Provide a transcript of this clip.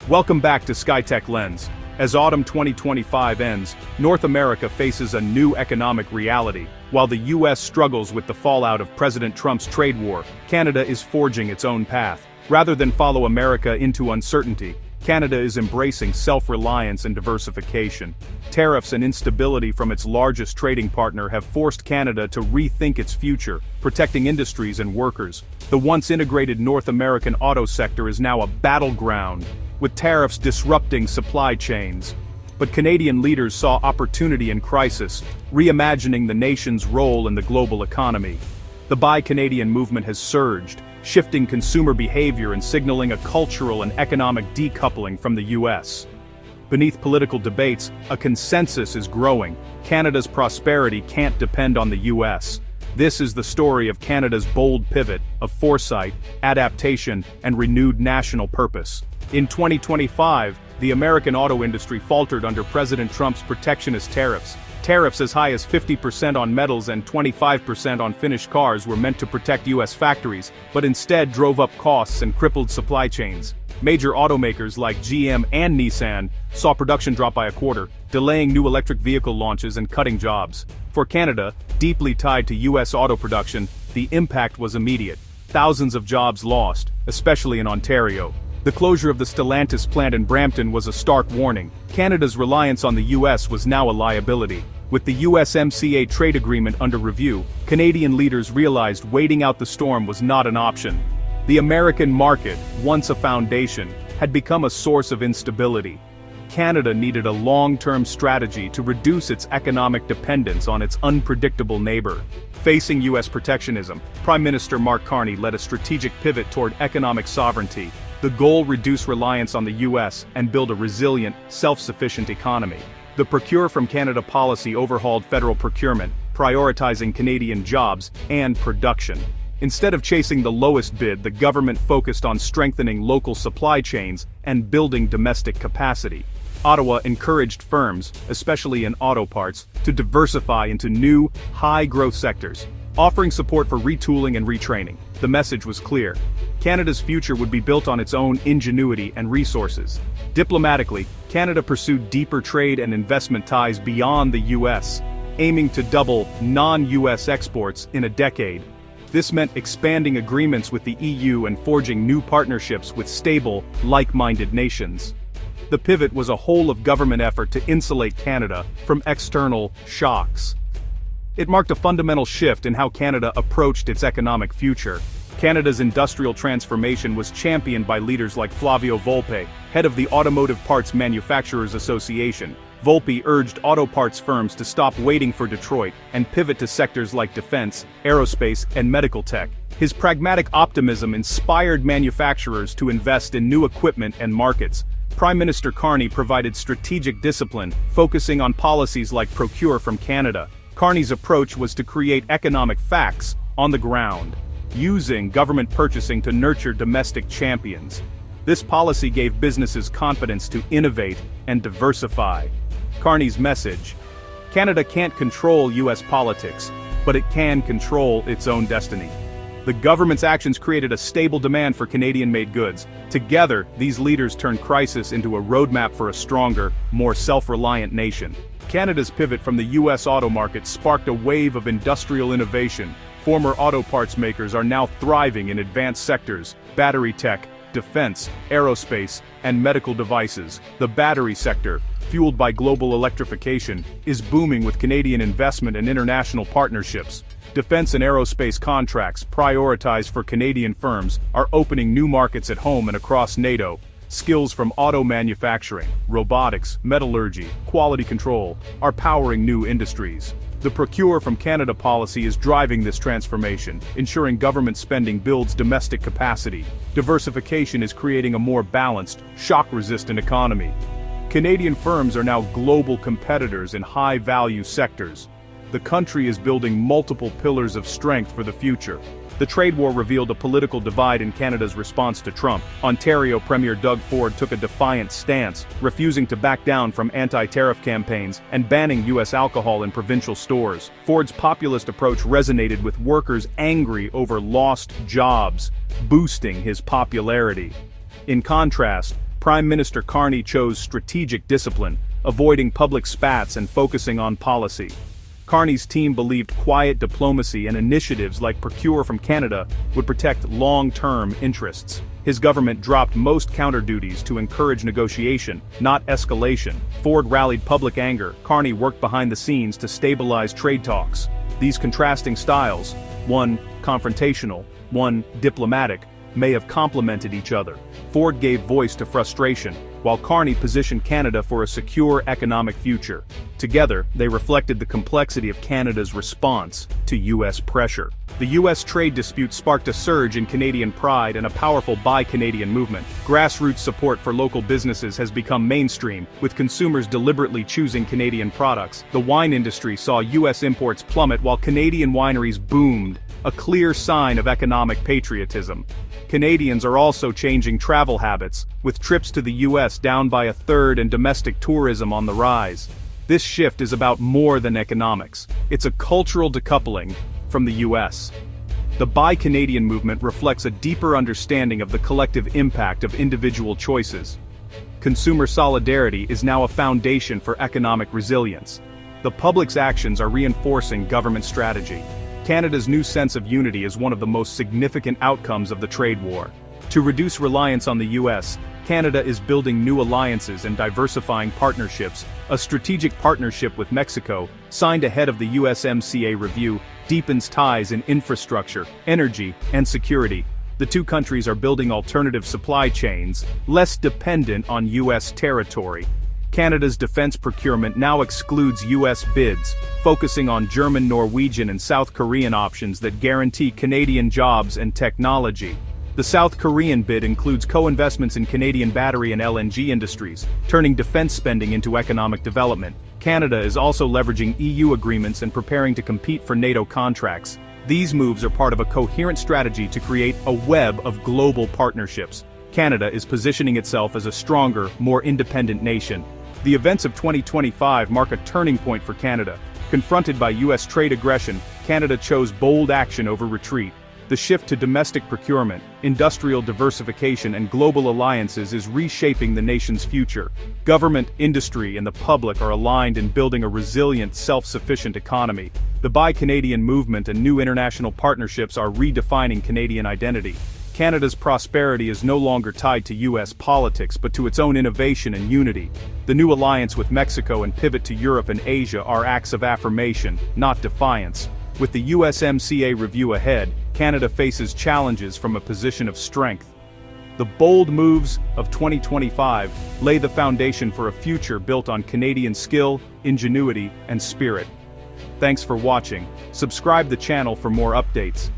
Welcome back to Skytech-Lens. As autumn 2025 ends, North America faces a new economic reality. While the US struggles with the fallout of President Trump's trade war, Canada is forging its own path. Rather than follow America into uncertainty, Canada is embracing self-reliance and diversification. Tariffs and instability from its largest trading partner have forced Canada to rethink its future, protecting industries and workers. The once integrated North American auto sector is now a battleground, with tariffs disrupting supply chains. But Canadian leaders saw opportunity in crisis, reimagining the nation's role in the global economy. The Buy Canadian movement has surged, shifting consumer behavior and signaling a cultural and economic decoupling from the US. Beneath political debates, a consensus is growing. Canada's prosperity can't depend on the US. This is the story of Canada's bold pivot, of foresight, adaptation, and renewed national purpose. In 2025, the American auto industry faltered under President Trump's protectionist tariffs. Tariffs as high as 50% on metals and 25% on finished cars were meant to protect US factories, but instead drove up costs and crippled supply chains. Major automakers like GM and Nissan saw production drop by a quarter, delaying new electric vehicle launches and cutting jobs. For Canada, deeply tied to US auto production, the impact was immediate. Thousands of jobs lost, especially in Ontario. The closure of the Stellantis plant in Brampton was a stark warning. Canada's reliance on the US was now a liability. With the USMCA trade agreement under review, Canadian leaders realized waiting out the storm was not an option. The American market, once a foundation, had become a source of instability. Canada needed a long-term strategy to reduce its economic dependence on its unpredictable neighbor. Facing US protectionism, Prime Minister Mark Carney led a strategic pivot toward economic sovereignty. The goal: reduce reliance on the US and build a resilient, self-sufficient economy. The Procure from Canada policy overhauled federal procurement, prioritizing Canadian jobs and production. Instead of chasing the lowest bid, the government focused on strengthening local supply chains and building domestic capacity. Ottawa encouraged firms, especially in auto parts, to diversify into new, high-growth sectors, offering support for retooling and retraining. The message was clear. Canada's future would be built on its own ingenuity and resources. Diplomatically, Canada pursued deeper trade and investment ties beyond the US, aiming to double non-US exports in a decade. This meant expanding agreements with the EU and forging new partnerships with stable, like-minded nations. The pivot was a whole-of-government effort to insulate Canada from external shocks. It marked a fundamental shift in how Canada approached its economic future. Canada's industrial transformation was championed by leaders like Flavio Volpe, head of the Automotive Parts Manufacturers Association. Volpe urged auto parts firms to stop waiting for Detroit and pivot to sectors like defense, aerospace, and medical tech. His pragmatic optimism inspired manufacturers to invest in new equipment and markets. Prime Minister Carney provided strategic discipline, focusing on policies like Procure from Canada. Carney's approach was to create economic facts on the ground, using government purchasing to nurture domestic champions. This policy gave businesses confidence to innovate and diversify. Carney's message: Canada can't control US politics, but it can control its own destiny. The government's actions created a stable demand for Canadian-made goods. Together, these leaders turned crisis into a roadmap for a stronger, more self-reliant nation. Canada's pivot from the US auto market sparked a wave of industrial innovation. Former auto parts makers are now thriving in advanced sectors: battery tech, defense, aerospace, and medical devices. The battery sector, fueled by global electrification, is booming with Canadian investment and international partnerships. Defense and aerospace contracts, prioritized for Canadian firms, are opening new markets at home and across NATO. Skills from auto manufacturing, robotics, metallurgy, quality control are powering new industries. The Procure from Canada policy is driving this transformation, ensuring government spending builds domestic capacity. Diversification is creating a more balanced, shock-resistant economy. Canadian firms are now global competitors in high-value sectors. The country is building multiple pillars of strength for the future. The trade war revealed a political divide in Canada's response to Trump. Ontario Premier Doug Ford took a defiant stance, refusing to back down from anti-tariff campaigns and banning US alcohol in provincial stores. Ford's populist approach resonated with workers angry over lost jobs, boosting his popularity. In contrast, Prime Minister Carney chose strategic discipline, avoiding public spats and focusing on policy. Carney's team believed quiet diplomacy and initiatives like Procure from Canada would protect long-term interests. His government dropped most counter-duties to encourage negotiation, not escalation. Ford rallied public anger. Carney worked behind the scenes to stabilize trade talks. These contrasting styles, one confrontational, one diplomatic, may have complemented each other. Ford gave voice to frustration, while Carney positioned Canada for a secure economic future. Together, they reflected the complexity of Canada's response to U.S. pressure. The U.S. trade dispute sparked a surge in Canadian pride and a powerful Buy Canadian movement. Grassroots support for local businesses has become mainstream, with consumers deliberately choosing Canadian products. The wine industry saw U.S. imports plummet while Canadian wineries boomed, a clear sign of economic patriotism. Canadians are also changing travel habits, with trips to the U.S. down by a third and domestic tourism on the rise. This shift is about more than economics. It's a cultural decoupling from the U.S. The Buy Canadian movement reflects a deeper understanding of the collective impact of individual choices. Consumer solidarity is now a foundation for economic resilience. The public's actions are reinforcing government strategy. Canada's new sense of unity is one of the most significant outcomes of the trade war. To reduce reliance on the U.S., Canada is building new alliances and diversifying partnerships. A strategic partnership with Mexico, signed ahead of the USMCA review, deepens ties in infrastructure, energy, and security. The two countries are building alternative supply chains, less dependent on U.S. territory. Canada's defense procurement now excludes U.S. bids, focusing on German, Norwegian, and South Korean options that guarantee Canadian jobs and technology. The South Korean bid includes co-investments in Canadian battery and LNG industries, turning defense spending into economic development. Canada is also leveraging EU agreements and preparing to compete for NATO contracts. These moves are part of a coherent strategy to create a web of global partnerships. Canada is positioning itself as a stronger, more independent nation. The events of 2025 mark a turning point for Canada. Confronted by U.S. trade aggression, Canada chose bold action over retreat. The shift to domestic procurement, industrial diversification, and global alliances is reshaping the nation's future. Government, industry, and the public are aligned in building a resilient, self-sufficient economy. The Buy Canadian movement and new international partnerships are redefining Canadian identity. Canada's prosperity is no longer tied to U.S. politics but to its own innovation and unity. The new alliance with Mexico and pivot to Europe and Asia are acts of affirmation, not defiance. With the USMCA review ahead, Canada faces challenges from a position of strength. The bold moves of 2025 lay the foundation for a future built on Canadian skill, ingenuity, and spirit. Thanks for watching. Subscribe the channel for more updates.